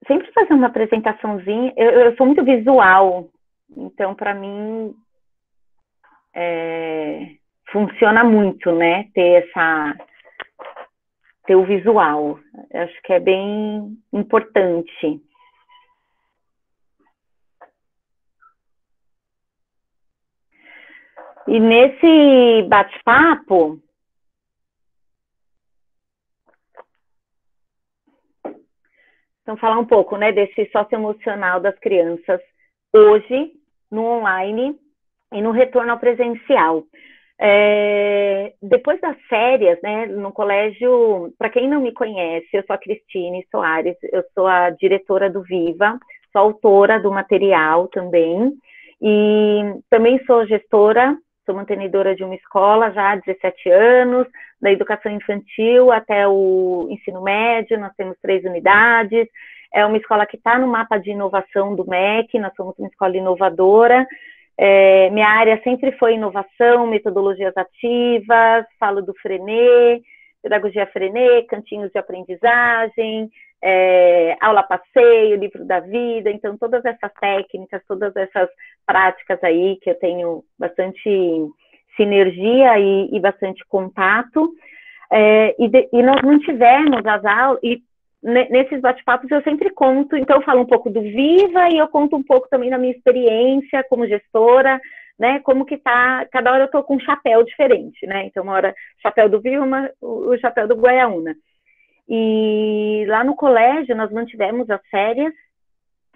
sempre fazer uma apresentaçãozinha. Eu sou muito visual, então, para mim, funciona muito, né? Ter o visual. Eu acho que é bem importante. E nesse bate-papo, então, falar um pouco, né, desse socioemocional das crianças hoje, no online e no retorno ao presencial. Depois das férias, né, no colégio, para quem não me conhece, eu sou a Cristine Soares, eu sou a diretora do Viva, sou autora do material também, e também sou gestora, sou mantenedora de uma escola já há 17 anos, da educação infantil até o ensino médio, nós temos 3 unidades, é uma escola que está no mapa de inovação do MEC, nós somos uma escola inovadora, minha área sempre foi inovação, metodologias ativas, falo do Frenê, pedagogia Frenê, cantinhos de aprendizagem, aula passeio, livro da vida, então todas essas técnicas, todas essas práticas aí que eu tenho bastante sinergia e bastante contato, e nós mantivemos as aulas, e nesses bate-papos eu sempre conto, então eu falo um pouco do Viva e eu conto um pouco também da minha experiência como gestora, né, como que tá, cada hora eu tô com um chapéu diferente, né, então uma hora chapéu do Viva, o chapéu do Guaiaúna. E lá no colégio nós mantivemos as férias,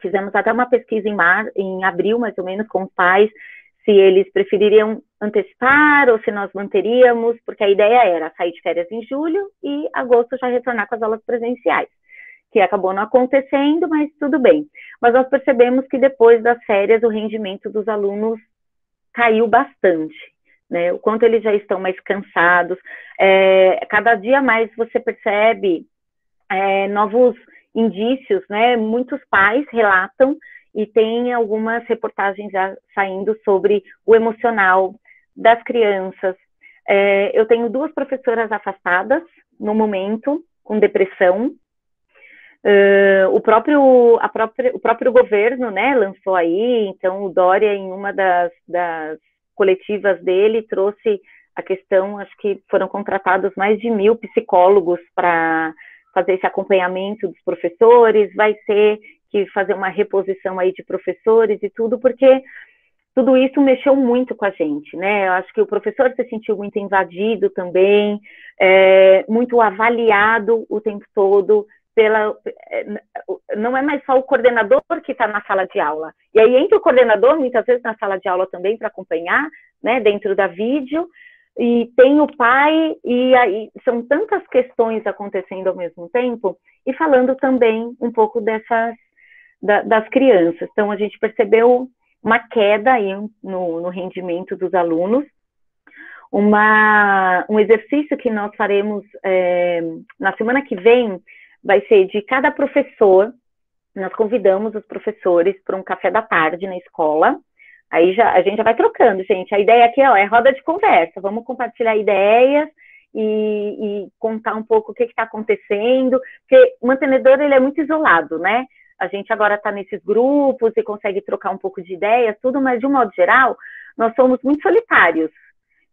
fizemos até uma pesquisa em abril, mais ou menos, com os pais, se eles prefeririam antecipar ou se nós manteríamos, porque a ideia era sair de férias em julho e agosto já retornar com as aulas presenciais, que acabou não acontecendo, mas tudo bem. Mas nós percebemos que depois das férias o rendimento dos alunos caiu bastante, né? O quanto eles já estão mais cansados, cada dia mais você percebe novos indícios, né? Muitos pais relatam e tem algumas reportagens já saindo sobre o emocional das crianças. Eu tenho 2 professoras afastadas no momento, com depressão. O próprio governo, né, lançou aí, então o Dória, em uma das coletivas dele, trouxe a questão, acho que foram contratados mais de 1.000 psicólogos para fazer esse acompanhamento dos professores, vai ter que fazer uma reposição aí de professores e tudo, porque tudo isso mexeu muito com a gente, né? Eu acho que o professor se sentiu muito invadido também, muito avaliado o tempo todo, não é mais só o coordenador que está na sala de aula, e aí entra o coordenador, muitas vezes na sala de aula também, para acompanhar, né, dentro da vídeo, e tem o pai, e aí são tantas questões acontecendo ao mesmo tempo, e falando também um pouco das crianças. Então, a gente percebeu uma queda aí no rendimento dos alunos. Um exercício que nós faremos na semana que vem vai ser de cada professor, nós convidamos os professores para um café da tarde na escola, aí a gente já vai trocando, gente. A ideia aqui é roda de conversa, vamos compartilhar ideias e contar um pouco o que está acontecendo, porque o mantenedor ele é muito isolado, né? A gente agora está nesses grupos e consegue trocar um pouco de ideias, tudo, mas de um modo geral, nós somos muito solitários.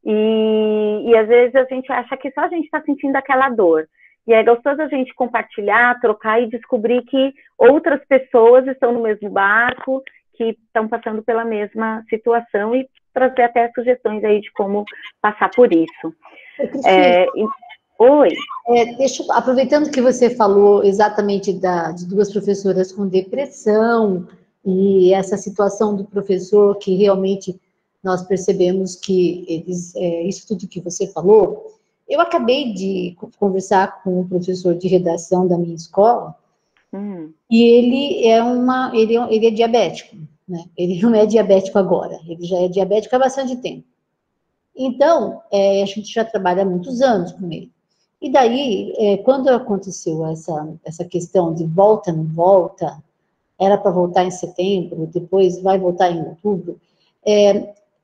E às vezes a gente acha que só a gente está sentindo aquela dor. E é gostoso a gente compartilhar, trocar e descobrir que outras pessoas estão no mesmo barco, que estão passando pela mesma situação e trazer até sugestões aí de como passar por isso. Oi. Aproveitando que você falou exatamente de 2 professoras com depressão e essa situação do professor que realmente nós percebemos que isso tudo que você falou, eu acabei de conversar com um professor de redação da minha escola e ele é diabético, né? Ele não é diabético agora, ele já é diabético há bastante tempo. Então, a gente já trabalha há muitos anos com ele. E daí, quando aconteceu essa questão de volta, não volta, era para voltar em setembro, depois vai voltar em outubro,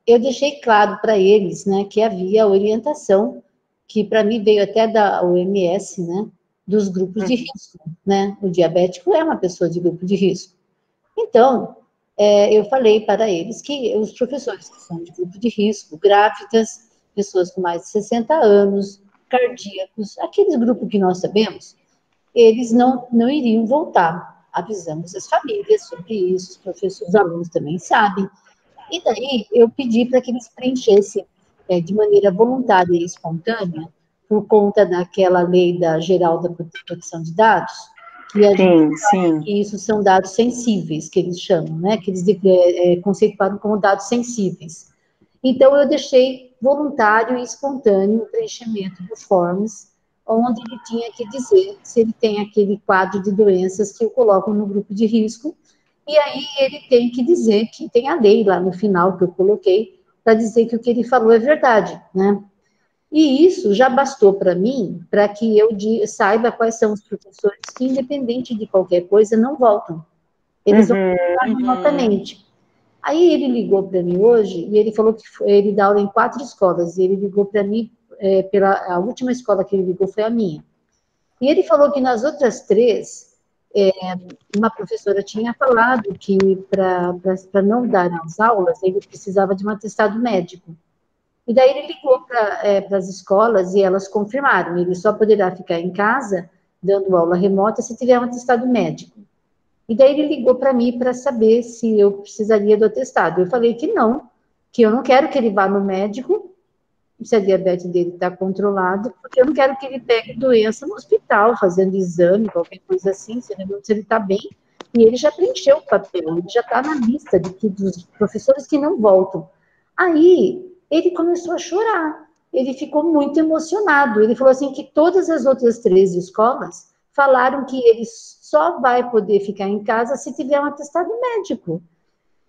eu deixei claro para eles, né, que havia orientação, que para mim veio até da OMS, né, dos grupos de risco, né? O diabético é uma pessoa de grupo de risco. Então, eu falei para eles que os professores que são de grupo de risco, grávidas, pessoas com mais de 60 anos, cardíacos, aqueles grupos que nós sabemos, eles não iriam voltar. Avisamos as famílias sobre isso, os professores, os alunos também sabem. E daí eu pedi para que eles preenchessem de maneira voluntária e espontânea, por conta daquela lei geral da proteção de dados, que a gente sabe que isso são dados sensíveis, que eles chamam, né? Que eles conceituaram como dados sensíveis. Então, eu deixei voluntário e espontâneo o preenchimento dos forms, onde ele tinha que dizer se ele tem aquele quadro de doenças que o colocam no grupo de risco, e aí ele tem que dizer que tem a lei lá no final que eu coloquei, para dizer que o que ele falou é verdade, né? E isso já bastou para mim, para que eu saiba quais são os professores que, independente de qualquer coisa, não voltam. Eles vão voltar remotamente. Aí ele ligou para mim hoje, e ele falou que ele dá aula em 4 escolas, e ele ligou para mim, a última escola que ele ligou foi a minha. E ele falou que nas outras 3, uma professora tinha falado que para não dar as aulas, ele precisava de um atestado médico. E daí ele ligou para as escolas e elas confirmaram, ele só poderá ficar em casa, dando aula remota, se tiver um atestado médico. E daí ele ligou para mim para saber se eu precisaria do atestado. Eu falei que eu não quero que ele vá no médico, se a diabetes dele está controlada, porque eu não quero que ele pegue doença no hospital, fazendo exame, qualquer coisa assim, se ele está bem. E ele já preencheu o papel, ele já está na lista dos professores que não voltam. Aí ele começou a chorar, ele ficou muito emocionado. Ele falou assim que todas as outras 3 escolas falaram que ele só vai poder ficar em casa se tiver um atestado médico.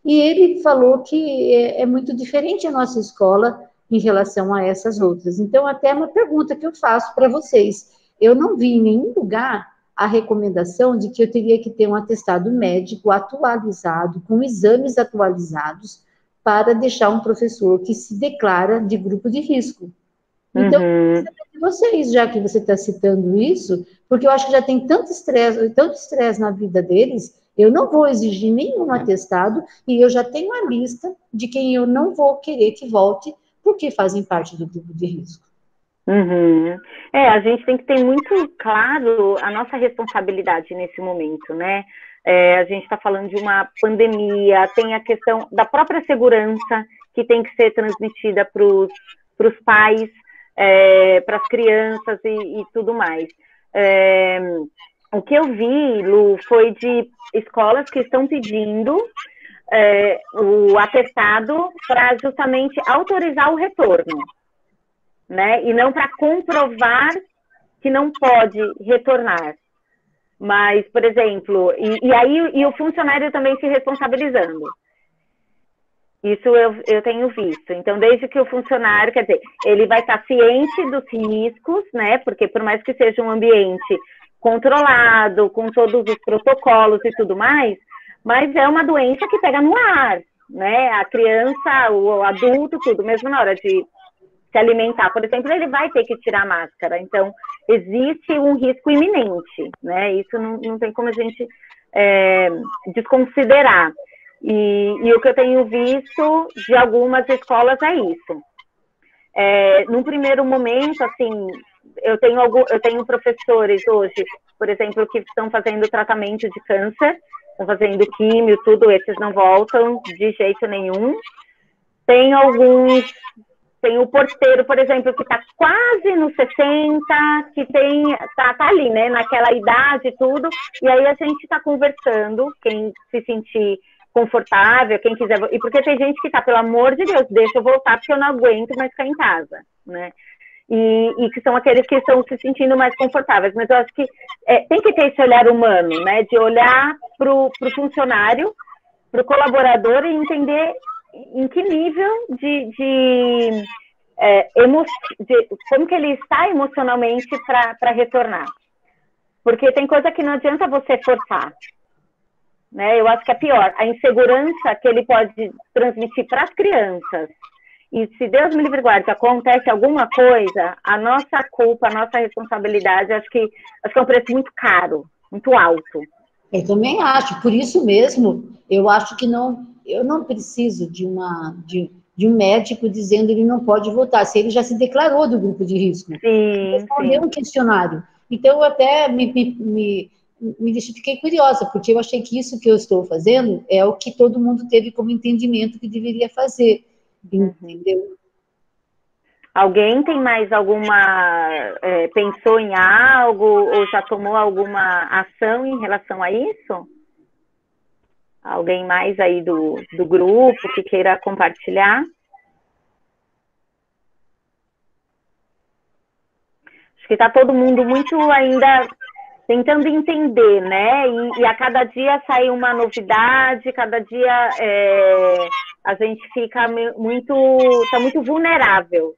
E ele falou que é muito diferente a nossa escola em relação a essas outras. Então, até uma pergunta que eu faço para vocês. Eu não vi em nenhum lugar a recomendação de que eu teria que ter um atestado médico atualizado, com exames atualizados, para deixar um professor que se declara de grupo de risco. Então, eu quero saber de vocês, já que você está citando isso, porque eu acho que já tem tanto estresse na vida deles, eu não vou exigir nenhum atestado, e eu já tenho a lista de quem eu não vou querer que volte, porque fazem parte do grupo de risco. A gente tem que ter muito claro a nossa responsabilidade nesse momento, né? A gente está falando de uma pandemia, tem a questão da própria segurança que tem que ser transmitida para os pais, para as crianças e tudo mais. O que eu vi, Lu, foi de escolas que estão pedindo o atestado para justamente autorizar o retorno, né? E não para comprovar que não pode retornar. Mas, por exemplo, e o funcionário também se responsabilizando. Isso eu tenho visto. Então, desde que o funcionário, quer dizer, ele vai estar ciente dos riscos, né? Porque por mais que seja um ambiente controlado, com todos os protocolos e tudo mais, mas é uma doença que pega no ar, né? A criança, o adulto, tudo, mesmo na hora de se alimentar, por exemplo, ele vai ter que tirar a máscara. Então, existe um risco iminente, né? Isso não tem como a gente desconsiderar. E o que eu tenho visto de algumas escolas é isso. Num primeiro momento, assim, eu tenho professores hoje, por exemplo, que estão fazendo tratamento de câncer, estão fazendo químio, tudo, esses não voltam de jeito nenhum. Tem o porteiro, por exemplo, que está quase nos 60, que tá ali, né, naquela idade e tudo, e aí a gente está conversando, quem se sentir confortável, quem quiser, e porque tem gente que tá, pelo amor de Deus, deixa eu voltar porque eu não aguento mais ficar em casa, né, e que são aqueles que estão se sentindo mais confortáveis, mas eu acho que tem que ter esse olhar humano, né, de olhar pro funcionário, pro colaborador e entender em que nível de como que ele está emocionalmente para retornar. Porque tem coisa que não adianta você forçar, né? Eu acho que é pior, a insegurança que ele pode transmitir para as crianças e se Deus me livre e guarde, acontece alguma coisa, a nossa culpa, a nossa responsabilidade, acho que é um preço muito caro, muito alto. Eu também acho, por isso mesmo, eu acho que eu não preciso de um médico dizendo que ele não pode votar, se ele já se declarou do grupo de risco. Sim, respondeu um questionário. Então, eu até me fiquei curiosa, porque eu achei que isso que eu estou fazendo é o que todo mundo teve como entendimento que deveria fazer, entendeu? Alguém tem mais pensou em algo ou já tomou alguma ação em relação a isso? Alguém mais aí do grupo que queira compartilhar? Acho que está todo mundo muito ainda tentando entender, né? E a cada dia sai uma novidade, cada dia a gente fica está muito vulnerável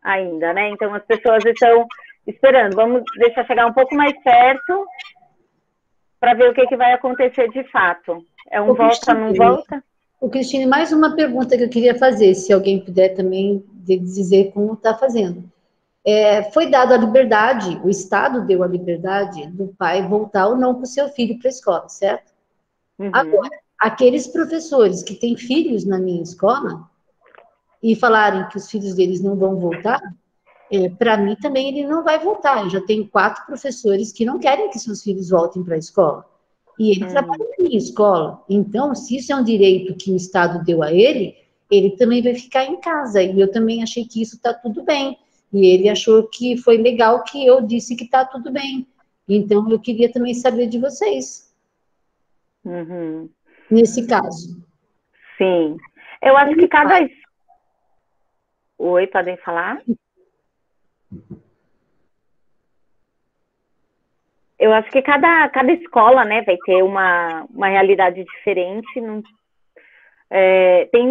ainda, né? Então as pessoas estão esperando, vamos deixar chegar um pouco mais perto para ver o que vai acontecer de fato. É um volta, não volta? O Cristine, mais uma pergunta que eu queria fazer, se alguém puder também dizer como está fazendo. Foi dada a liberdade, o Estado deu a liberdade do pai voltar ou não com o seu filho para a escola, certo? Uhum. Agora, aqueles professores que têm filhos na minha escola e falarem que os filhos deles não vão voltar, para mim também ele não vai voltar. Eu já tenho 4 professores que não querem que seus filhos voltem para a escola. E ele trabalha na minha escola. Então, se isso é um direito que o Estado deu a ele também vai ficar em casa. E eu também achei que isso está tudo bem. E ele achou que foi legal que eu disse que está tudo bem. Então, eu queria também saber de vocês. Uhum. Nesse caso. Sim. Eu acho que cada... Oi, podem falar? Eu acho que cada escola, né, vai ter uma realidade diferente. Tem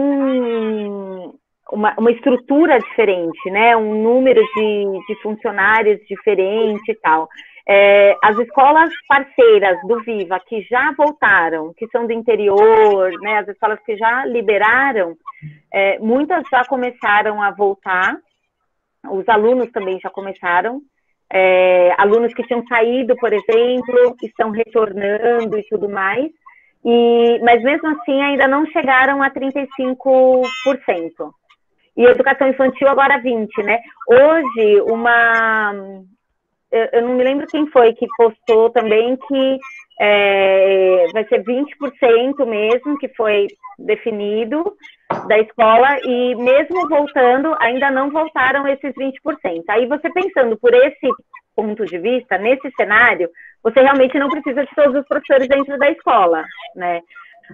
uma estrutura diferente, né? Um número de funcionários diferente e tal. As escolas parceiras do Viva, que já voltaram, que são do interior, né? As escolas que já liberaram, muitas já começaram a voltar. Os alunos também já começaram. Alunos que tinham saído, por exemplo, estão retornando e tudo mais. Mas mesmo assim ainda não chegaram a 35%. E educação infantil agora 20%, né? Hoje, eu não me lembro quem foi que postou também que vai ser 20% mesmo, que foi definido da escola, e mesmo voltando, ainda não voltaram esses 20%. Aí você pensando por esse ponto de vista, nesse cenário, você realmente não precisa de todos os professores dentro da escola, né?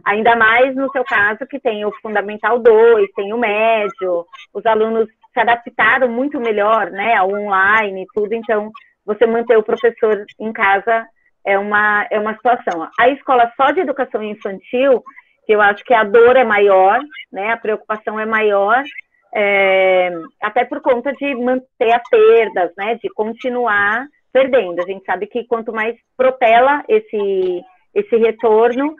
Ainda mais no seu caso, que tem o Fundamental 2, tem o médio, os alunos se adaptaram muito melhor, né, ao online e tudo, então você manter o professor em casa é uma situação. A escola só de educação infantil, que eu acho que a dor é maior, né, a preocupação é maior, até por conta de manter as perdas, né, de continuar perdendo. A gente sabe que quanto mais propela esse retorno,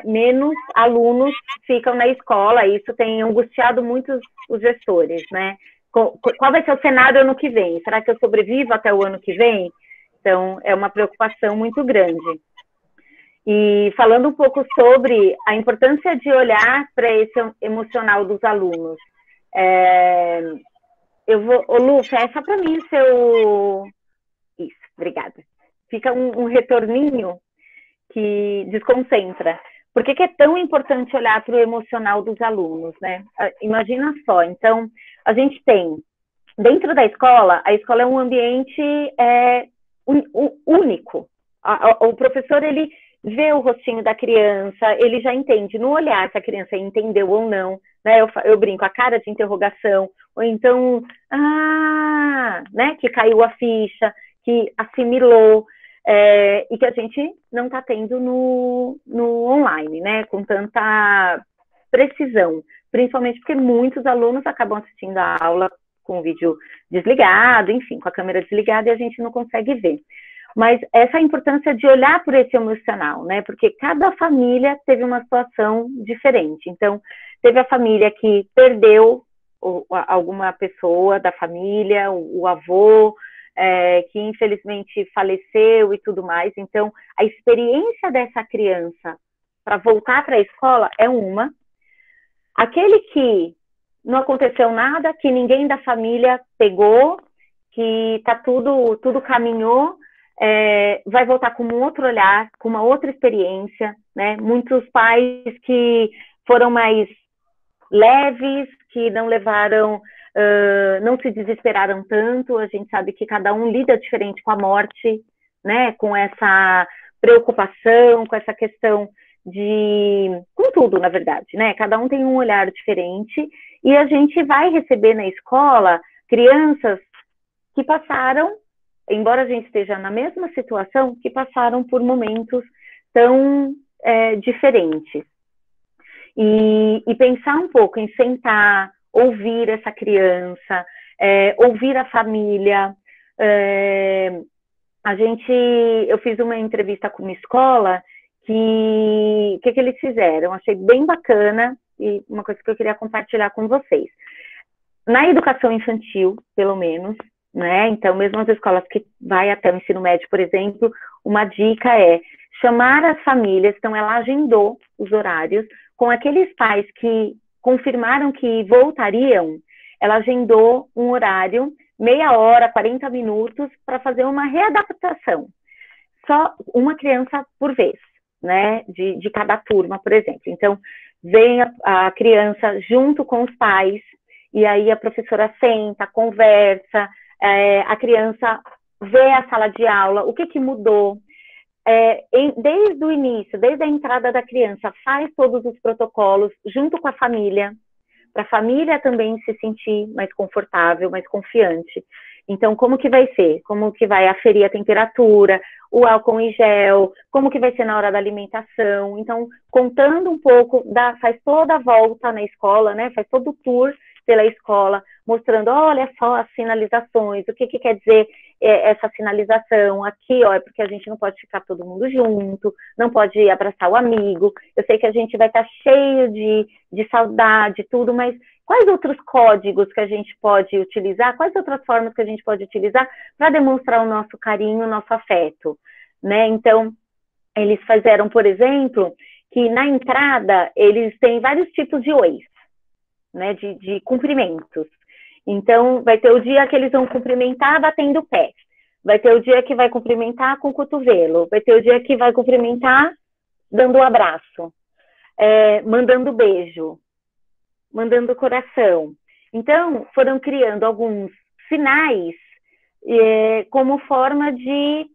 menos alunos ficam na escola. Isso tem angustiado muito os gestores, né? Qual vai ser o cenário ano que vem? Será que eu sobrevivo até o ano que vem? Então, é uma preocupação muito grande. E falando um pouco sobre a importância de olhar para esse emocional dos alunos, Lu, fecha para mim o seu... Isso, obrigada. Fica um retorninho que desconcentra. Por que é tão importante olhar para o emocional dos alunos, né? Imagina só, então, a gente tem, dentro da escola, a escola é um ambiente único. O professor, ele vê o rostinho da criança, ele já entende no olhar se a criança entendeu ou não, né? Eu brinco, a cara de interrogação, ou então, né, que caiu a ficha, que assimilou, e que a gente não está tendo no online, né, com tanta precisão, principalmente porque muitos alunos acabam assistindo a aula com o vídeo desligado, enfim, com a câmera desligada, e a gente não consegue ver. Mas essa importância de olhar por esse emocional, né? Porque cada família teve uma situação diferente. Então, teve a família que perdeu alguma pessoa da família, o avô, que infelizmente faleceu e tudo mais. Então, a experiência dessa criança para voltar para a escola é uma. Aquele que não aconteceu nada, que ninguém da família pegou, que tá tudo caminhou, vai voltar com um outro olhar, com uma outra experiência, né? Muitos pais que foram mais leves, que não levaram, não se desesperaram tanto. A gente sabe que cada um lida diferente com a morte, né? Com essa preocupação, com essa questão com tudo, na verdade, né? Cada um tem um olhar diferente e a gente vai receber na escola crianças que passaram, embora a gente esteja na mesma situação, que passaram por momentos tão diferentes. E pensar um pouco em sentar, ouvir essa criança, ouvir a família. Eu fiz uma entrevista com uma escola que eles fizeram, achei bem bacana e uma coisa que eu queria compartilhar com vocês. Na educação infantil, pelo menos, né? Então, mesmo as escolas que vai até o ensino médio, por exemplo, uma dica é chamar as famílias, então ela agendou os horários, com aqueles pais que confirmaram que voltariam, ela agendou um horário, meia hora, 40 minutos, para fazer uma readaptação. Só uma criança por vez, né? De cada turma, por exemplo. Então, vem a criança junto com os pais, e aí a professora senta, conversa, a criança vê a sala de aula, o que mudou. Desde o início, desde a entrada da criança, faz todos os protocolos junto com a família, para a família também se sentir mais confortável, mais confiante. Então, como que vai ser? Como que vai aferir a temperatura, o álcool em gel, como que vai ser na hora da alimentação. Então, contando um pouco, faz toda a volta na escola, né? Faz todo o tour pela escola, mostrando, olha só as sinalizações, o que quer dizer essa sinalização aqui, ó, é porque a gente não pode ficar todo mundo junto, não pode abraçar o amigo. Eu sei que a gente vai estar cheio de saudade, tudo, mas quais outros códigos que a gente pode utilizar, quais outras formas que a gente pode utilizar para demonstrar o nosso carinho, o nosso afeto, né? Então, eles fizeram, por exemplo, que na entrada eles têm vários tipos de ois, né, de cumprimentos. Então, vai ter o dia que eles vão cumprimentar batendo o pé, vai ter o dia que vai cumprimentar com o cotovelo, vai ter o dia que vai cumprimentar dando um abraço, mandando beijo, mandando coração. Então, foram criando alguns sinais como forma de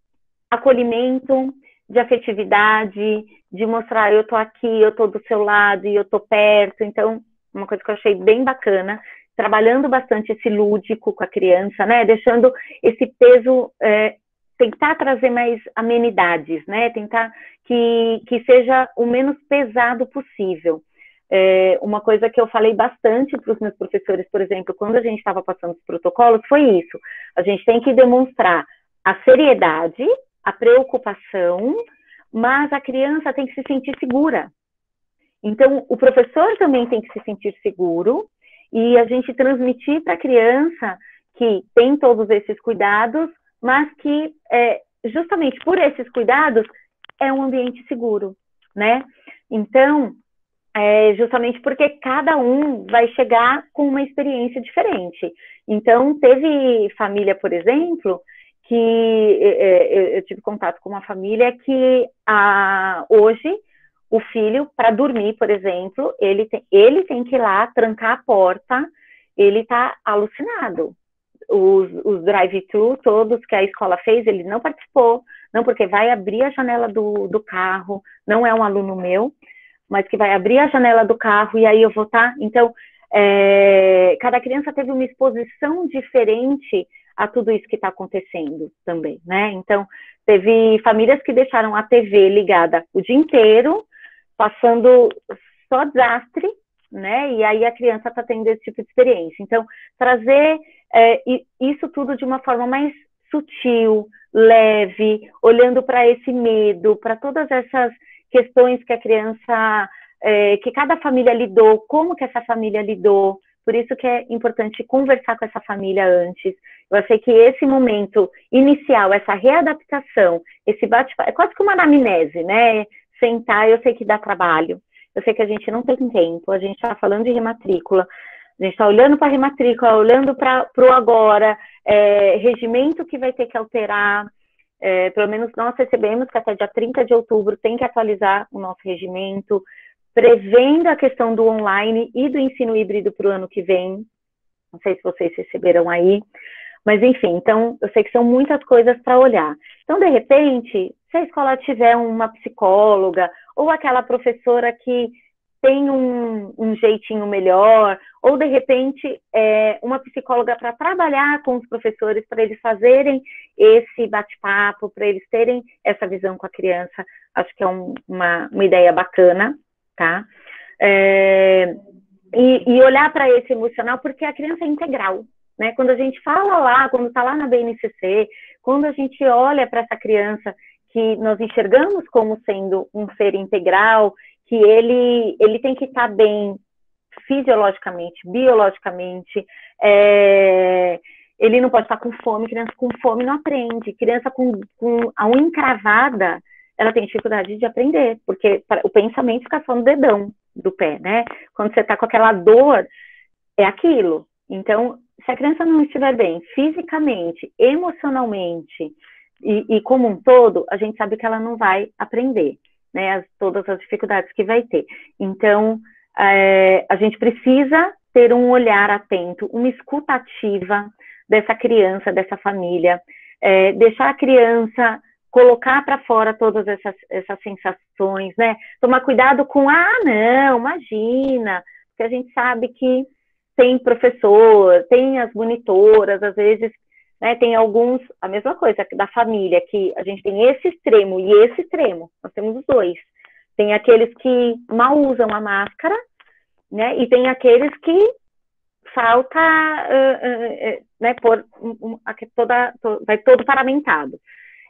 acolhimento, de afetividade, de mostrar eu tô aqui, eu tô do seu lado e eu tô perto. Então, uma coisa que eu achei bem bacana, trabalhando bastante esse lúdico com a criança, né? Deixando esse peso, tentar trazer mais amenidades, né? Tentar que seja o menos pesado possível. Uma coisa que eu falei bastante para os meus professores, por exemplo, quando a gente estava passando os protocolos, foi isso. A gente tem que demonstrar a seriedade, a preocupação, mas a criança tem que se sentir segura. Então, o professor também tem que se sentir seguro e a gente transmitir para a criança que tem todos esses cuidados, mas que, justamente por esses cuidados, é um ambiente seguro, né? Então, justamente porque cada um vai chegar com uma experiência diferente. Então, teve família, por exemplo, que eu tive contato com uma família que hoje o filho, para dormir, por exemplo, ele tem que ir lá trancar a porta, ele está alucinado. Os drive-thru todos que a escola fez, ele não participou, não, porque vai abrir a janela do carro, não é um aluno meu, mas que vai abrir a janela do carro e aí eu vou estar. Então, cada criança teve uma exposição diferente a tudo isso que está acontecendo também, né? Então, teve famílias que deixaram a TV ligada o dia inteiro, passando só desastre, né? E aí a criança está tendo esse tipo de experiência. Então, trazer isso tudo de uma forma mais sutil, leve, olhando para esse medo, para todas essas questões que a criança, que cada família lidou, como que essa família lidou. Por isso que é importante conversar com essa família antes. Eu achei que esse momento inicial, essa readaptação, esse bate-papo, é quase que uma anamnese, né? Sentar, eu sei que dá trabalho, eu sei que a gente não tem tempo, a gente está falando de rematrícula, a gente está olhando para a rematrícula, olhando para o agora, regimento que vai ter que alterar, pelo menos nós recebemos que até dia 30 de outubro tem que atualizar o nosso regimento, prevendo a questão do online e do ensino híbrido para o ano que vem. Não sei se vocês receberam aí, mas enfim, então eu sei que são muitas coisas para olhar. Então, de repente, se a escola tiver uma psicóloga ou aquela professora que tem um jeitinho melhor, ou de repente uma psicóloga para trabalhar com os professores, para eles fazerem esse bate-papo, para eles terem essa visão com a criança, acho que é uma ideia bacana, tá? E olhar para esse emocional, porque a criança é integral, né? Quando a gente fala lá, quando está lá na BNCC, quando a gente olha para essa criança que nós enxergamos como sendo um ser integral, que ele tem que estar bem fisiologicamente, biologicamente, ele não pode estar com fome, criança com fome não aprende, criança com a unha encravada, ela tem dificuldade de aprender, porque o pensamento fica só no dedão do pé, né? Quando você está com aquela dor, é aquilo. Então, se a criança não estiver bem fisicamente, emocionalmente e como um todo, a gente sabe que ela não vai aprender, né? Todas as dificuldades que vai ter. Então, a gente precisa ter um olhar atento, uma escuta ativa dessa criança, dessa família, deixar a criança colocar para fora todas essas sensações, né? Tomar cuidado com, não, imagina, porque a gente sabe que tem professor, tem as monitoras, às vezes, né, tem alguns, a mesma coisa da família, que a gente tem esse extremo e esse extremo, nós temos os dois. Tem aqueles que mal usam a máscara, né, e tem aqueles que falta, né, vai todo paramentado.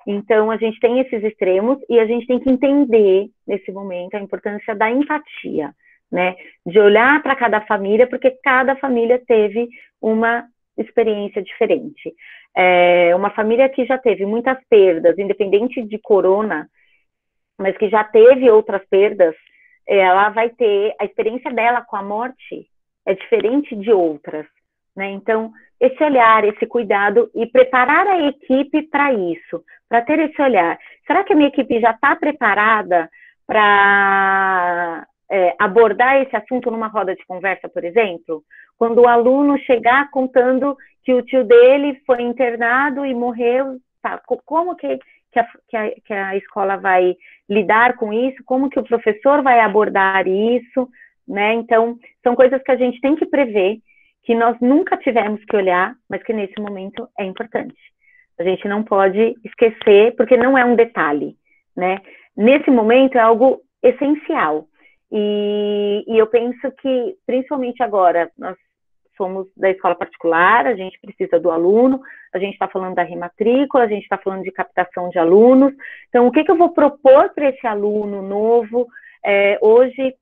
Então, a gente tem esses extremos e a gente tem que entender, nesse momento, a importância da empatia, né? De olhar para cada família, porque cada família teve uma experiência diferente. Uma família que já teve muitas perdas, independente de corona, mas que já teve outras perdas, ela vai ter, a experiência dela com a morte é diferente de outras, né? Então, esse olhar, esse cuidado e preparar a equipe para isso, para ter esse olhar. Será que a minha equipe já está preparada para abordar esse assunto numa roda de conversa, por exemplo? Quando o aluno chegar contando que o tio dele foi internado e morreu, tá? Como que a escola vai lidar com isso? Como que o professor vai abordar isso? Né? Então, são coisas que a gente tem que prever, que nós nunca tivemos que olhar, mas que nesse momento é importante. A gente não pode esquecer, porque não é um detalhe, né? Nesse momento é algo essencial. E eu penso que, principalmente agora, nós somos da escola particular, a gente precisa do aluno, a gente está falando da rematrícula, a gente está falando de captação de alunos. Então, o que eu vou propor para esse aluno novo? Hoje,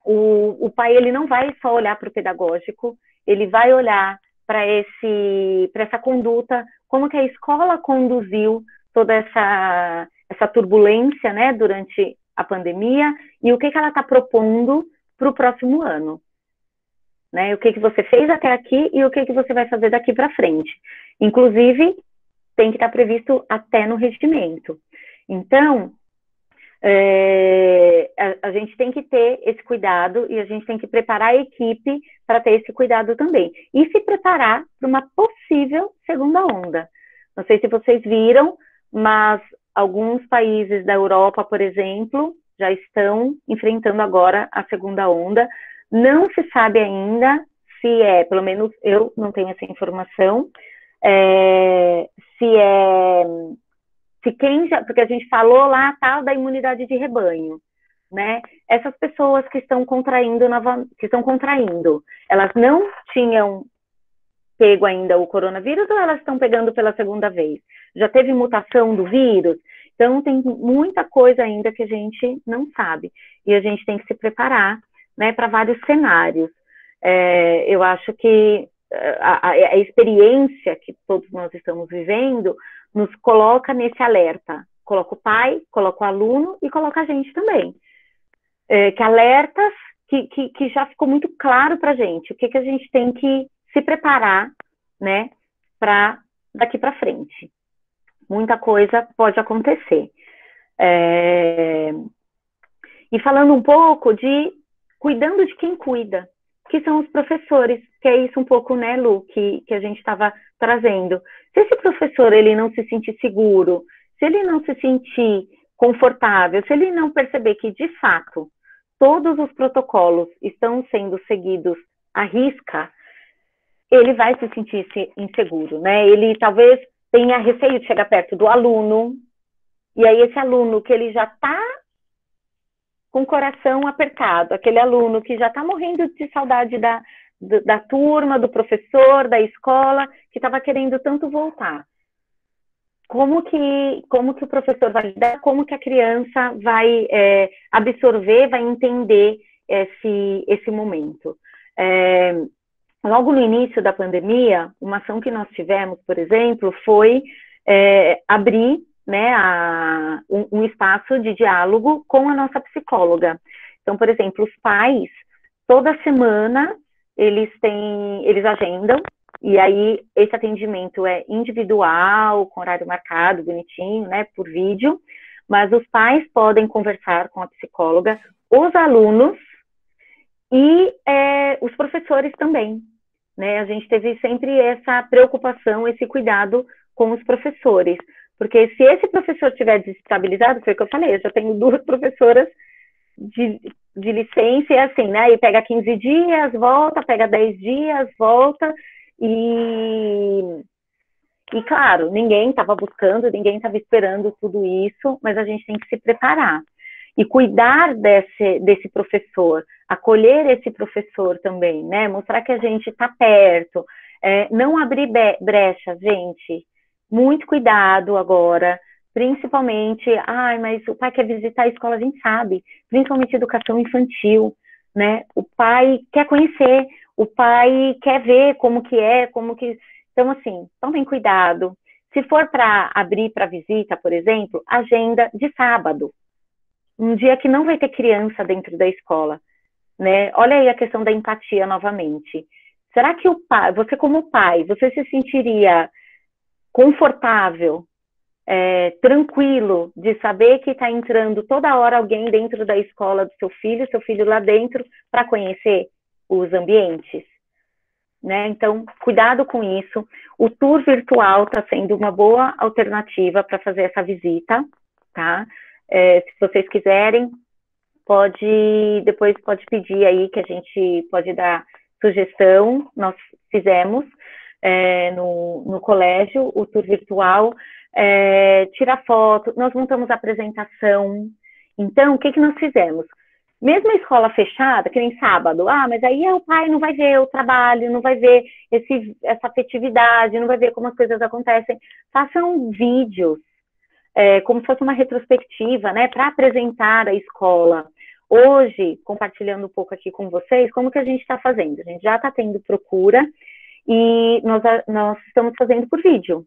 o pai ele não vai só olhar para o pedagógico, ele vai olhar para essa conduta, como que a escola conduziu toda essa turbulência, né, durante a pandemia, e o que ela está propondo para o próximo ano. Né? O que você fez até aqui e o que você vai fazer daqui para frente. Inclusive, tem que estar previsto até no regimento. Então, a gente tem que ter esse cuidado e a gente tem que preparar a equipe para ter esse cuidado também. E se preparar para uma possível segunda onda. Não sei se vocês viram, mas alguns países da Europa, por exemplo, já estão enfrentando agora a segunda onda. Não se sabe ainda se pelo menos eu não tenho essa informação, se quem já, porque a gente falou lá tal da imunidade de rebanho, né? Essas pessoas que estão contraindo, elas não tinham pego ainda o coronavírus ou elas estão pegando pela segunda vez? Já teve mutação do vírus? Então, tem muita coisa ainda que a gente não sabe. E a gente tem que se preparar, né, para vários cenários. Eu acho que a experiência que todos nós estamos vivendo nos coloca nesse alerta. Coloca o pai, coloca o aluno e coloca a gente também. Que alertas que já ficou muito claro para a gente. O que a gente tem que se preparar, né, para daqui para frente. Muita coisa pode acontecer. E falando um pouco de cuidando de quem cuida, que são os professores, que é isso um pouco, né, Lu, que a gente estava trazendo. Se esse professor ele não se sentir seguro, se ele não se sentir confortável, se ele não perceber que, de fato, todos os protocolos estão sendo seguidos à risca, ele vai se sentir inseguro, né? Ele talvez tenha receio de chegar perto do aluno, e aí esse aluno que ele já está com o coração apertado, aquele aluno que já está morrendo de saudade da turma, do professor, da escola, que estava querendo tanto voltar. Como que o professor vai lidar, como que a criança vai absorver, vai entender esse momento. Logo no início da pandemia, uma ação que nós tivemos, por exemplo, foi abrir, né, um espaço de diálogo com a nossa psicóloga. Então, por exemplo, os pais, toda semana, eles agendam, e aí esse atendimento é individual, com horário marcado, bonitinho, né, por vídeo, mas os pais podem conversar com a psicóloga, os alunos e os professores também, né? A gente teve sempre essa preocupação, esse cuidado com os professores, porque se esse professor estiver desestabilizado, foi o que eu falei, eu já tenho 2 professoras de licença, e assim, né, e pega 15 dias, volta, pega 10 dias, volta, e claro, ninguém estava buscando, ninguém estava esperando tudo isso, mas a gente tem que se preparar e cuidar desse professor, acolher esse professor também, né, mostrar que a gente está perto, não abrir brecha, gente, muito cuidado agora, principalmente, mas o pai quer visitar a escola, a gente sabe, principalmente educação infantil, né, o pai quer conhecer, o pai quer ver como que é, então assim, tomem cuidado, se for para abrir para visita, por exemplo, agenda de sábado, um dia que não vai ter criança dentro da escola, né, olha aí a questão da empatia novamente, será que o pai, você como pai, você se sentiria confortável, tranquilo, de saber que está entrando toda hora alguém dentro da escola do seu filho lá dentro, para conhecer os ambientes, né? Então, cuidado com isso. O tour virtual está sendo uma boa alternativa para fazer essa visita, tá? Se vocês quiserem, depois pode pedir aí, que a gente pode dar sugestão. Nós fizemos no colégio o tour virtual, tirar foto, nós montamos a apresentação. Então, o que nós fizemos? Mesmo a escola fechada, que nem sábado, mas aí o pai não vai ver o trabalho, não vai ver essa afetividade, não vai ver como as coisas acontecem. Façam vídeos, como se fosse uma retrospectiva, né, para apresentar a escola. Hoje, compartilhando um pouco aqui com vocês, como que a gente está fazendo? A gente já está tendo procura e nós estamos fazendo por vídeo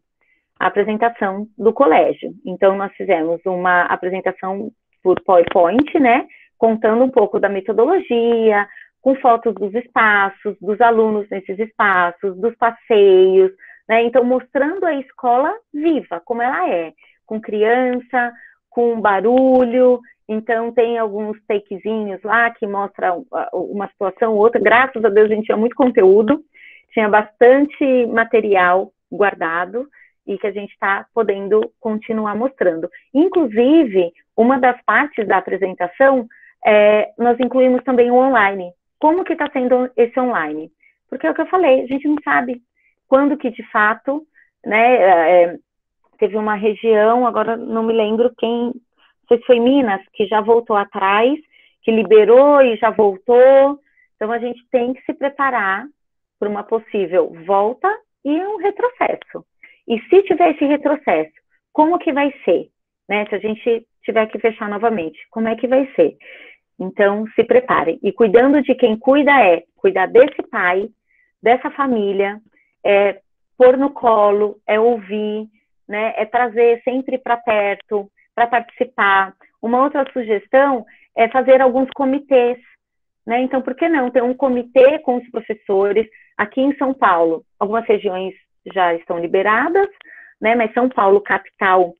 a apresentação do colégio. Então, nós fizemos uma apresentação por PowerPoint, né, contando um pouco da metodologia, com fotos dos espaços, dos alunos nesses espaços, dos passeios, né, então mostrando a escola viva, como ela é, com criança, com barulho. Então tem alguns takezinhos lá que mostram uma situação ou outra. Graças a Deus a gente tinha muito conteúdo, tinha bastante material guardado, e que a gente está podendo continuar mostrando. Inclusive, uma das partes da apresentação, nós incluímos também o online. Como que está sendo esse online? Porque é o que eu falei, a gente não sabe quando que de fato, né, teve uma região, agora não me lembro quem, não sei se foi Minas, que já voltou atrás, que liberou e já voltou. Então a gente tem que se preparar para uma possível volta e um retrocesso. E se tiver esse retrocesso, como que vai ser? Né? Se a gente tiver que fechar novamente, como é que vai ser? Então, se preparem. E cuidando de quem cuida cuidar desse pai, dessa família, pôr no colo, ouvir, né? Trazer sempre para perto, para participar. Uma outra sugestão é fazer alguns comitês, né? Então, por que não ter um comitê com os professores? Aqui em São Paulo, algumas regiões já estão liberadas, né? Mas São Paulo, capital,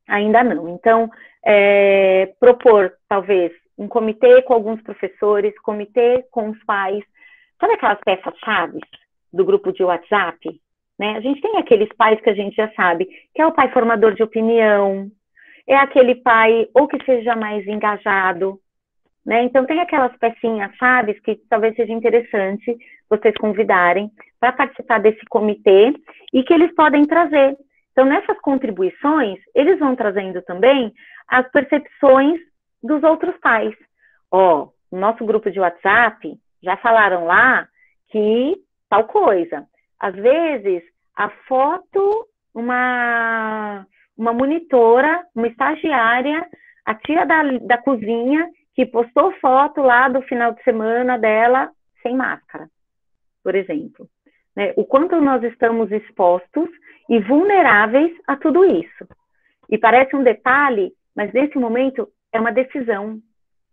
ainda não. Então, propor, talvez, um comitê com alguns professores, comitê com os pais. Sabe aquelas peças-chave do grupo de WhatsApp? Né? A gente tem aqueles pais que a gente já sabe, que é o pai formador de opinião, é aquele pai ou que seja mais engajado, né? Então, tem aquelas pecinhas-chave que talvez seja interessante vocês convidarem para participar desse comitê e que eles podem trazer. Então, nessas contribuições, eles vão trazendo também as percepções dos outros pais. No nosso grupo de WhatsApp, já falaram lá que tal coisa. Às vezes, a foto, uma monitora, uma estagiária, a tia da cozinha, que postou foto lá do final de semana dela sem máscara, por exemplo. Né? O quanto nós estamos expostos e vulneráveis a tudo isso. E parece um detalhe, mas nesse momento é uma decisão.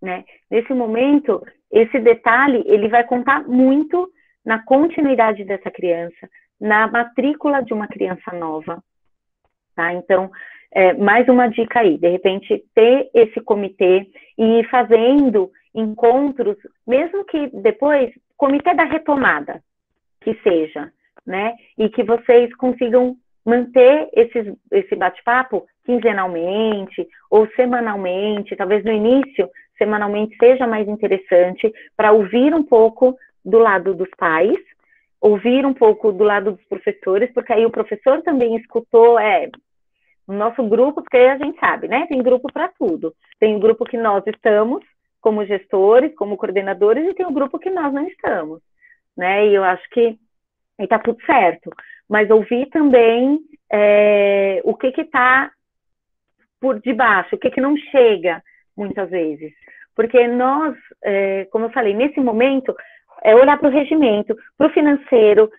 Né? Nesse momento, esse detalhe ele vai contar muito na continuidade dessa criança, na matrícula de uma criança nova. Tá? Então, mais uma dica aí, de repente ter esse comitê e ir fazendo encontros, mesmo que depois, comitê da retomada, que seja, né? E que vocês consigam manter esse bate-papo quinzenalmente ou semanalmente, talvez no início, semanalmente seja mais interessante, para ouvir um pouco do lado dos pais, ouvir um pouco do lado dos professores, porque aí o professor também escutou, no nosso grupo, porque a gente sabe, né? Tem grupo para tudo. Tem o grupo que nós estamos, como gestores, como coordenadores, e tem o grupo que nós não estamos, né? E eu acho que está tudo certo. Mas ouvir também o que está por debaixo, o que não chega, muitas vezes. Porque nós, como eu falei, nesse momento, olhar para o regimento, para o financeiro,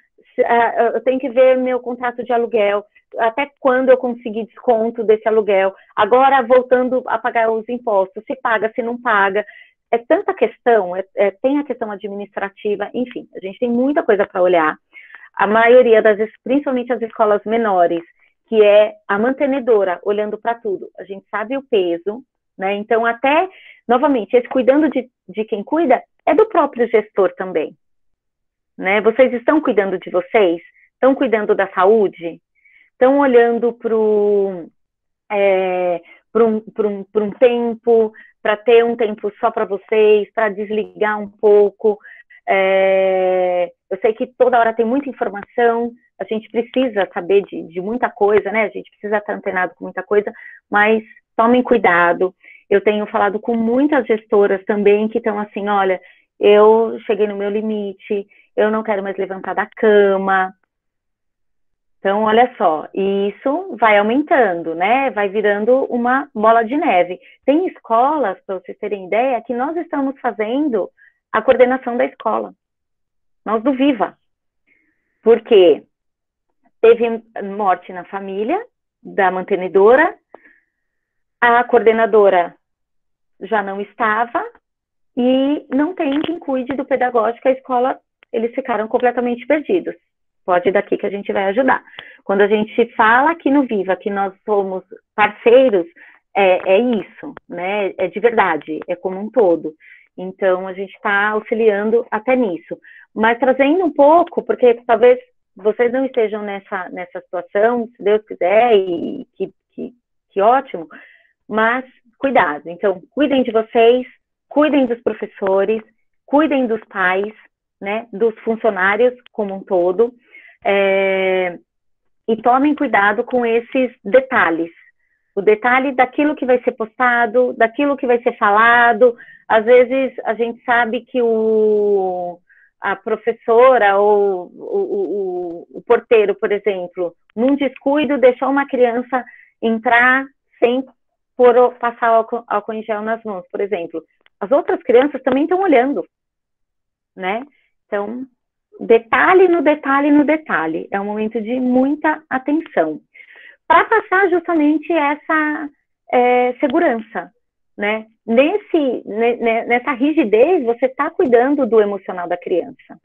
eu tenho que ver meu contrato de aluguel, até quando eu consegui desconto desse aluguel, agora voltando a pagar os impostos, se paga, se não paga, é tanta questão, tem a questão administrativa, enfim, a gente tem muita coisa para olhar. A maioria das vezes, principalmente as escolas menores, que é a mantenedora, olhando para tudo, a gente sabe o peso, né? Então, até, novamente, esse cuidando de quem cuida é do próprio gestor também, né? Vocês estão cuidando de vocês? Estão cuidando da saúde? Estão olhando para um tempo, para ter um tempo só para vocês, para desligar um pouco. Eu sei que toda hora tem muita informação, a gente precisa saber de muita coisa, né? A gente precisa estar antenado com muita coisa, mas tomem cuidado. Eu tenho falado com muitas gestoras também que estão assim, olha, eu cheguei no meu limite, eu não quero mais levantar da cama. Então, olha só, isso vai aumentando, né? Vai virando uma bola de neve. Tem escolas, para vocês terem ideia, que nós estamos fazendo a coordenação da escola. Nós do Viva. Porque teve morte na família da mantenedora, a coordenadora já não estava e não tem quem cuide do pedagógico, a escola, eles ficaram completamente perdidos. Pode ir daqui que a gente vai ajudar. Quando a gente fala aqui no Viva que nós somos parceiros, é isso, né? É de verdade, é como um todo. Então, a gente está auxiliando até nisso. Mas trazendo um pouco, porque talvez vocês não estejam nessa situação, se Deus quiser, e que ótimo, mas cuidado. Então, cuidem de vocês, cuidem dos professores, cuidem dos pais, né? Dos funcionários como um todo. E tomem cuidado com esses detalhes. O detalhe daquilo que vai ser postado, daquilo que vai ser falado. Às vezes a gente sabe que a professora ou o porteiro, por exemplo, num descuido, deixou uma criança entrar sem passar álcool em gel nas mãos, por exemplo. As outras crianças também estão olhando, né? Então, detalhe no detalhe no detalhe. É um momento de muita atenção. Para passar justamente essa segurança, né? Nessa rigidez, você está cuidando do emocional da criança.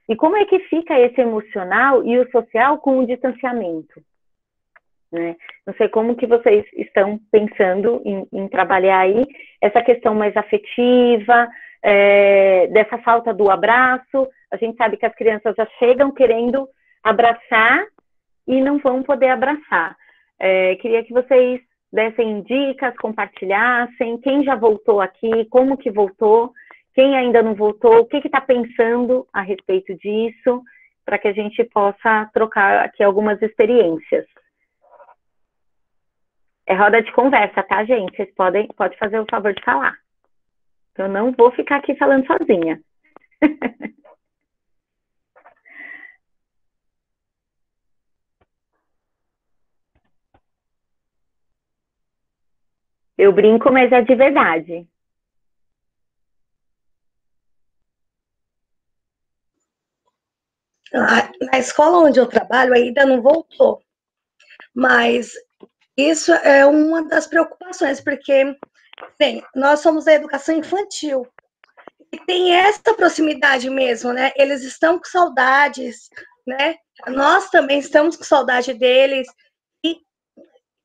E como é que fica esse emocional e o social com o distanciamento? Né? Não sei como que vocês estão pensando em trabalhar aí essa questão mais afetiva, dessa falta do abraço. A gente sabe que as crianças já chegam querendo abraçar e não vão poder abraçar. Queria que vocês dessem dicas, compartilhassem, quem já voltou aqui, como que voltou, quem ainda não voltou, o que está pensando a respeito disso, para que a gente possa trocar aqui algumas experiências. É roda de conversa, tá, gente? Vocês podem fazer o favor de falar. Eu não vou ficar aqui falando sozinha. Eu brinco, mas é de verdade. Na escola onde eu trabalho ainda não voltou, mas isso é uma das preocupações, porque nós somos da educação infantil e tem essa proximidade mesmo, né? Eles estão com saudades, né? Nós também estamos com saudade deles e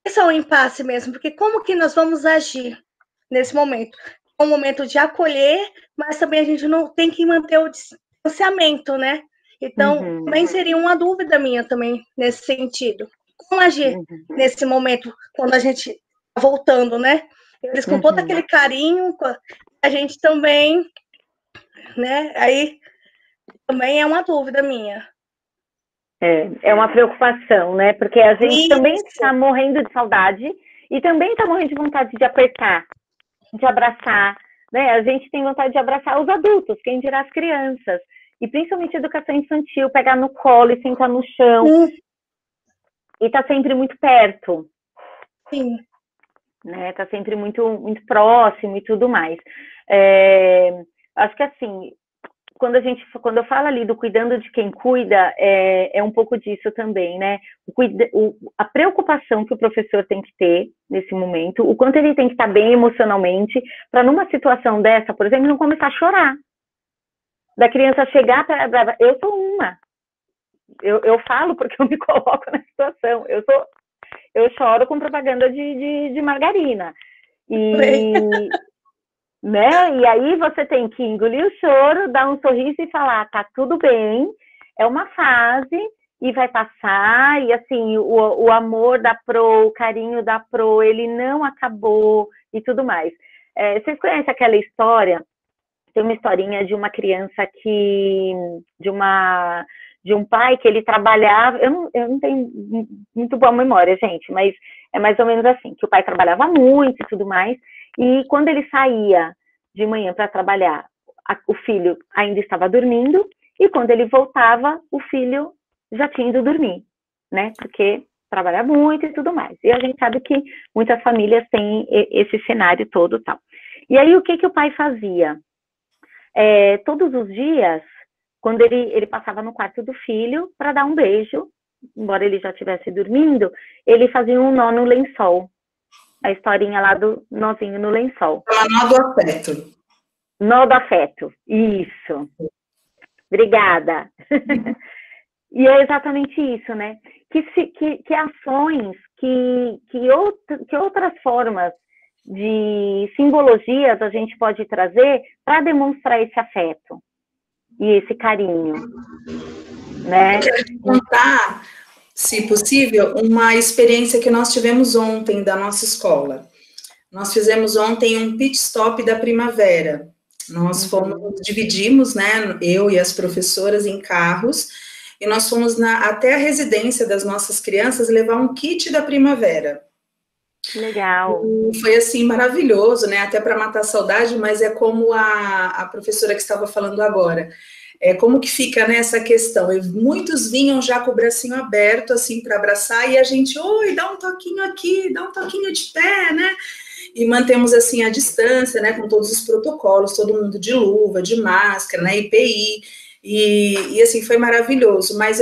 esse é um impasse mesmo, porque como que nós vamos agir nesse momento? É um momento de acolher, mas também a gente não tem que manter o distanciamento, né? Então, também seria uma dúvida minha também nesse sentido. Como agir nesse momento, quando a gente está voltando, né? Eles com todo aquele carinho, a gente também, né? Aí também é uma dúvida minha. É uma preocupação, né? Porque a gente também está morrendo de saudade e também está morrendo de vontade de apertar, de abraçar, né? A gente tem vontade de abraçar os adultos, quem dirá as crianças. E principalmente educação infantil, pegar no colo e sentar no chão. E tá sempre muito perto. Sim. Né? Tá sempre muito, muito próximo e tudo mais. Acho que assim, quando eu falo ali do cuidando de quem cuida, é um pouco disso também, né? A preocupação que o professor tem que ter nesse momento, o quanto ele tem que estar bem emocionalmente, para numa situação dessa, por exemplo, não começar a chorar. Da criança chegar para... Eu sou uma. Eu falo porque eu me coloco na situação. Eu choro com propaganda de margarina. Né? E aí você tem que engolir o choro, dar um sorriso e falar, tá tudo bem, é uma fase e vai passar. E assim, o amor da Pro, o carinho da Pro, ele não acabou e tudo mais. Vocês conhecem aquela história? Tem uma historinha de uma criança de um pai que ele trabalhava, eu não tenho muito boa memória, gente, mas é mais ou menos assim, que o pai trabalhava muito e tudo mais, e quando ele saía de manhã para trabalhar, o filho ainda estava dormindo, e quando ele voltava, o filho já tinha ido dormir, né, porque trabalha muito e tudo mais. E a gente sabe que muitas famílias têm esse cenário todo e tal. E aí, o que o pai fazia? Todos os dias, quando ele passava no quarto do filho para dar um beijo, embora ele já estivesse dormindo, ele fazia um nó no lençol. A historinha lá do nozinho no lençol. Nó do afeto. Nó do afeto, isso. Obrigada. E é exatamente isso, né? Que ações, que outras formas de simbologias a gente pode trazer para demonstrar esse afeto e esse carinho, né? Eu quero te contar, se possível, uma experiência que nós tivemos ontem da nossa escola. Nós fizemos ontem um pit stop da primavera. Nós dividimos, né, eu e as professoras em carros, e nós fomos até a residência das nossas crianças levar um kit da primavera. Legal. E foi, assim, maravilhoso, né, até para matar a saudade, mas é como a professora que estava falando agora. como que fica nessa questão? Muitos vinham já com o bracinho aberto, assim, para abraçar, e a gente, oi, dá um toquinho aqui, dá um toquinho de pé, né? E mantemos, assim, a distância, né, com todos os protocolos, todo mundo de luva, de máscara, né, EPI, e assim, foi maravilhoso, mas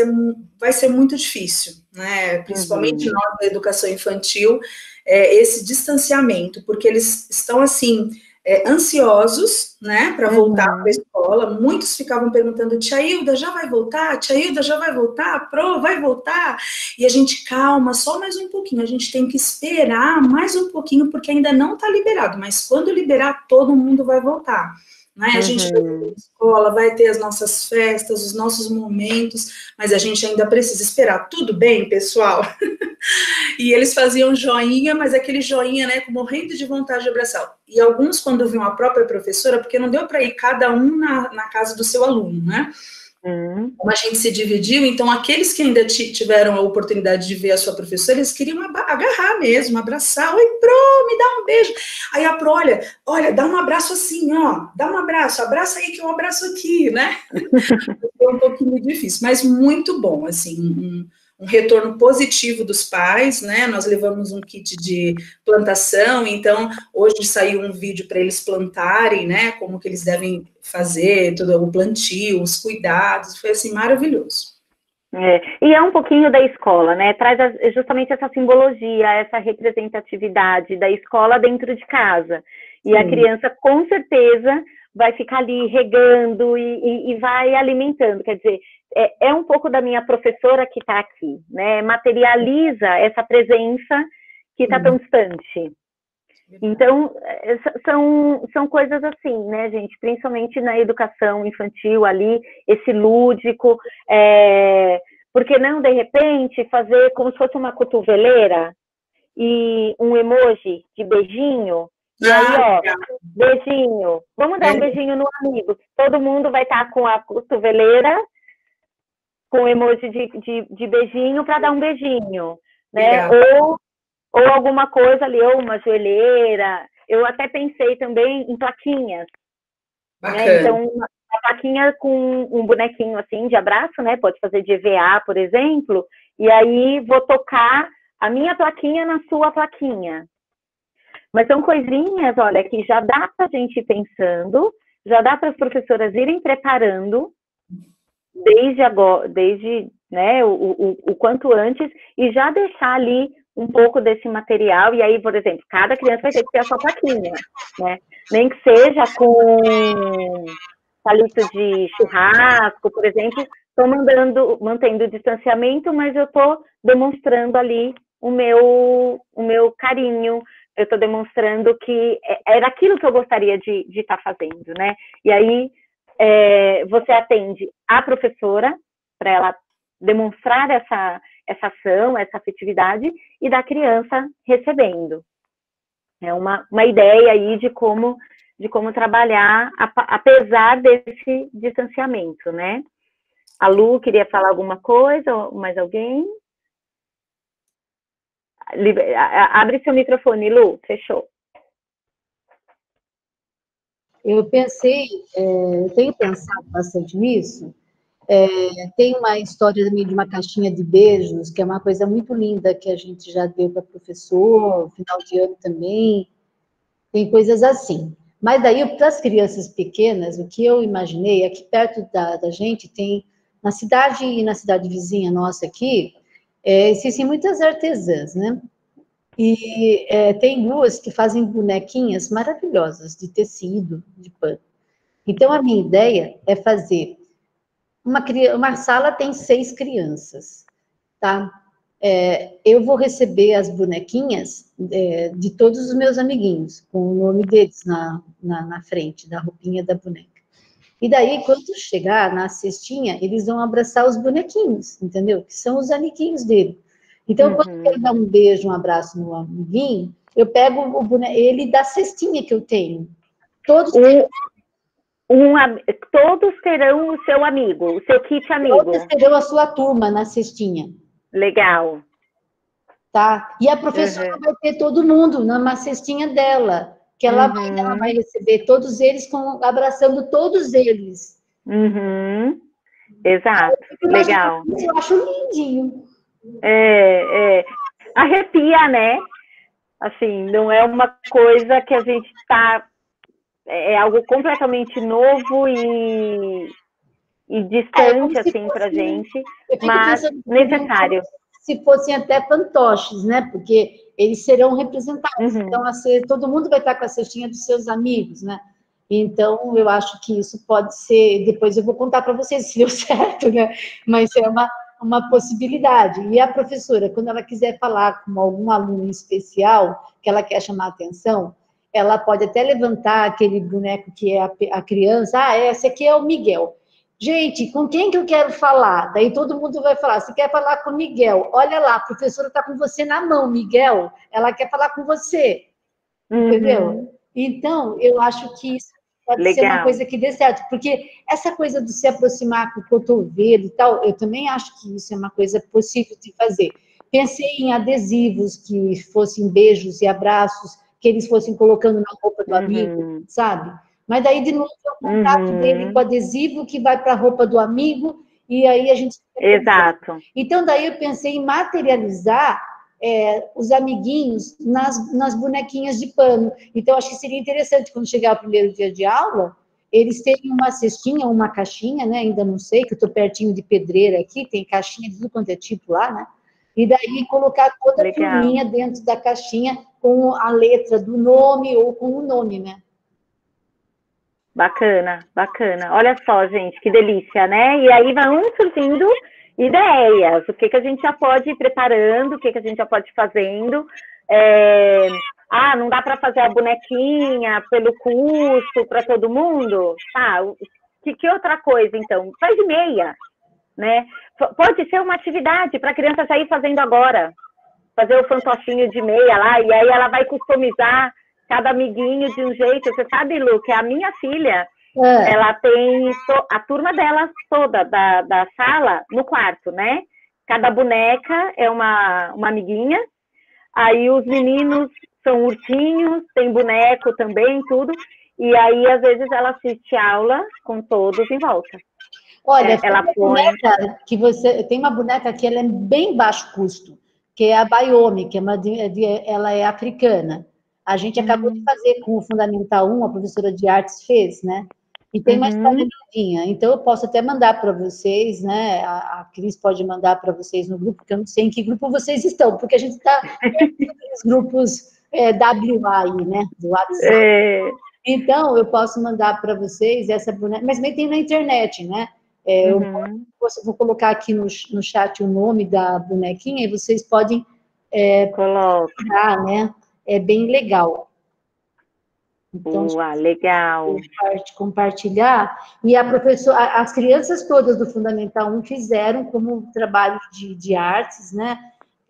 vai ser muito difícil, né, principalmente nós da educação infantil, esse distanciamento, porque eles estão, assim, ansiosos, né, para voltar para a escola. Muitos ficavam perguntando, tia Hilda, já vai voltar? Tia Hilda, já vai voltar? Pro, vai voltar? E a gente, calma, só mais um pouquinho, a gente tem que esperar mais um pouquinho, porque ainda não está liberado, mas quando liberar, todo mundo vai voltar. Né? A gente vai ter escola, vai ter as nossas festas, os nossos momentos, mas a gente ainda precisa esperar. Tudo bem, pessoal? E eles faziam joinha, mas aquele joinha, né, morrendo de vontade de abraçar. E alguns, quando viam a própria professora, porque não deu para ir cada um na casa do seu aluno, né? Como a gente se dividiu, então aqueles que ainda tiveram a oportunidade de ver a sua professora, eles queriam agarrar mesmo, abraçar. Oi, Pro, me dá um beijo. Aí a Pro, olha, dá um abraço assim, ó, dá um abraço, abraça aí que eu abraço aqui, né? Foi um pouquinho difícil, mas muito bom, assim, um retorno positivo dos pais, né? Nós levamos um kit de plantação, então hoje saiu um vídeo para eles plantarem, né? Como que eles devem fazer, todo o plantio, os cuidados, foi assim maravilhoso. E é um pouquinho da escola, né? Traz justamente essa simbologia, essa representatividade da escola dentro de casa. E a criança, com certeza, vai ficar ali regando e vai alimentando. Quer dizer, é um pouco da minha professora que está aqui, né? Materializa essa presença que está tão distante. Então, são coisas assim, né, gente? Principalmente na educação infantil ali, esse lúdico. Por que não, de repente, fazer como se fosse uma cotoveleira e um emoji de beijinho? E aí, ó, beijinho. Vamos dar um beijinho no amigo. Todo mundo vai estar com a cotoveleira, com o emoji de beijinho para dar um beijinho, né? Ou alguma coisa ali, ou uma joelheira. Eu até pensei também em plaquinhas. Né? Então, uma plaquinha com um bonequinho assim de abraço, né? Pode fazer de EVA, por exemplo. E aí vou tocar a minha plaquinha na sua plaquinha. Mas são coisinhas, olha, que já dá para a gente ir pensando, já dá para as professoras irem preparando desde agora, né, o quanto antes, e já deixar ali um pouco desse material, e aí, por exemplo, cada criança vai ter que ter a sua plaquinha, né? Nem que seja com palito de churrasco, por exemplo, estou mantendo o distanciamento, mas eu estou demonstrando ali o meu carinho, eu estou demonstrando que era aquilo que eu gostaria de estar fazendo, né? E aí, você atende a professora, para ela demonstrar essa ação, essa afetividade, e da criança recebendo. É uma ideia aí de como trabalhar, apesar desse distanciamento, né? A Lu queria falar alguma coisa, ou mais alguém? Abre seu microfone, Lu, fechou. Eu tenho pensado bastante nisso. Tem uma história também de uma caixinha de beijos, que é uma coisa muito linda, que a gente já deu para professor, final de ano também, tem coisas assim. Mas daí, para as crianças pequenas, o que eu imaginei, aqui perto da gente, tem, na cidade e na cidade vizinha nossa aqui, existem muitas artesãs, né? E tem duas que fazem bonequinhas maravilhosas, de tecido, de pano. Então, a minha ideia é fazer uma sala tem 6 crianças, tá? Eu vou receber as bonequinhas de todos os meus amiguinhos, com o nome deles na frente, da roupinha da boneca. E daí, quando chegar na cestinha, eles vão abraçar os bonequinhos, entendeu? Que são os amiguinhos dele. Então, quando eu quero dar um beijo, um abraço no amiguinho, eu pego ele da cestinha que eu tenho. Todos terão o seu amigo, o seu kit amigo. Todos terão a sua turma na cestinha. Legal. Tá? E a professora vai ter todo mundo numa cestinha dela, que ela vai receber todos eles, abraçando todos eles. Uhum. Exato, legal. Eu acho lindinho. Arrepia, né? Assim, não é uma coisa que a gente está... É algo completamente novo e distante, assim, pra gente, mas necessário. Se fossem até fantoches, né? Porque eles serão representados. Uhum. Então, todo mundo vai estar com a cestinha dos seus amigos, né? Então, eu acho que isso pode ser... Depois eu vou contar para vocês se deu certo, né? Mas é uma possibilidade. E a professora, quando ela quiser falar com algum aluno especial, que ela quer chamar a atenção, ela pode até levantar aquele boneco que é a criança. Esse aqui é o Miguel. Gente, com quem que eu quero falar? Daí todo mundo vai falar, você quer falar com o Miguel? Olha lá, a professora está com você na mão, Miguel. Ela quer falar com você. Entendeu? Então, eu acho que isso pode ser uma coisa que dê certo. Porque essa coisa de se aproximar com o cotovelo e tal, eu também acho que isso é uma coisa possível de fazer. Pensei em adesivos que fossem beijos e abraços, que eles fossem colocando na roupa do amigo, sabe? Mas daí, de novo, é o contato dele com o adesivo que vai para a roupa do amigo, e aí a gente... Exato. Então, daí eu pensei em materializar os amiguinhos nas bonequinhas de pano. Então, acho que seria interessante, quando chegar o primeiro dia de aula, eles terem uma cestinha, uma caixinha, né? Ainda não sei, que eu estou pertinho de Pedreira aqui, tem caixinha de tudo quanto é tipo lá, né? E daí colocar toda a turminha dentro da caixinha com a letra do nome ou com o nome, né? Bacana, bacana. Olha só, gente, que delícia, né? E aí vão surgindo ideias, o que a gente já pode ir preparando, o que a gente já pode ir fazendo. Não dá para fazer a bonequinha pelo custo para todo mundo? Tá, que outra coisa, então? Faz de meia, né? Pode ser uma atividade para a criança já ir fazendo agora. Fazer o fantochinho de meia lá, e aí ela vai customizar cada amiguinho de um jeito. Você sabe, Lu, que a minha filha, ela tem a turma dela toda da sala no quarto, né? Cada boneca é uma amiguinha. Aí os meninos são ursinhos, tem boneco também, tudo. E aí, às vezes, ela assiste aula com todos em volta. Olha, tem uma boneca que ela é bem baixo custo, que é a Bayomi, que ela é africana. A gente acabou de fazer com o Fundamental 1, a professora de artes fez, né? E tem uma história lindinha. Então, eu posso até mandar para vocês, né? A Cris pode mandar para vocês no grupo, porque eu não sei em que grupo vocês estão, porque a gente está nos grupos WA aí, né? Do WhatsApp. Então, eu posso mandar para vocês essa boneca, mas também tem na internet, né? Eu vou colocar aqui no chat o nome da bonequinha e vocês podem colocar, né? É bem legal. Então, legal. Compartilhar. E as crianças todas do Fundamental 1 fizeram como trabalho de artes, né?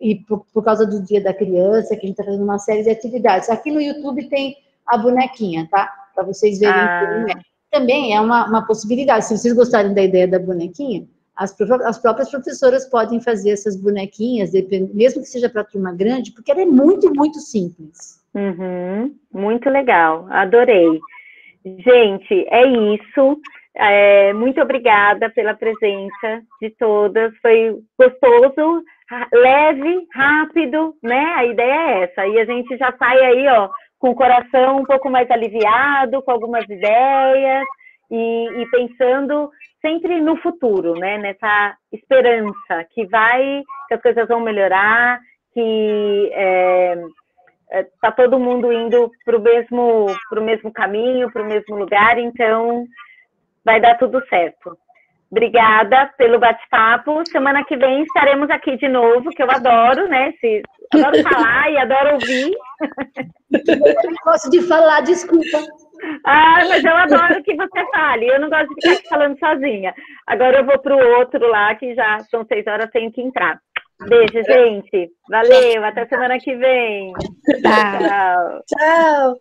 E por causa do Dia da Criança, que a gente está fazendo uma série de atividades. Aqui no YouTube tem a bonequinha, tá? Para vocês verem como é. Também é uma possibilidade. Se vocês gostarem da ideia da bonequinha, as próprias professoras podem fazer essas bonequinhas, mesmo que seja para turma grande, porque ela é muito, muito simples. Muito legal, adorei. Gente, é isso. Muito obrigada pela presença de todas. Foi gostoso, leve, rápido, né? A ideia é essa. E a gente já sai aí, ó, com o coração um pouco mais aliviado, com algumas ideias e pensando sempre no futuro, né? Nessa esperança que as coisas vão melhorar, que está todo mundo indo para o mesmo caminho, para o mesmo lugar, então vai dar tudo certo. Obrigada pelo bate-papo. Semana que vem estaremos aqui de novo, que eu adoro, né? Adoro falar e adoro ouvir. Eu não gosto de falar, desculpa. Mas eu adoro que você fale. Eu não gosto de ficar aqui falando sozinha. Agora eu vou para o outro lá, que já são 6 horas, tenho que entrar. Beijo, gente. Valeu, até semana que vem. Tchau. Tchau.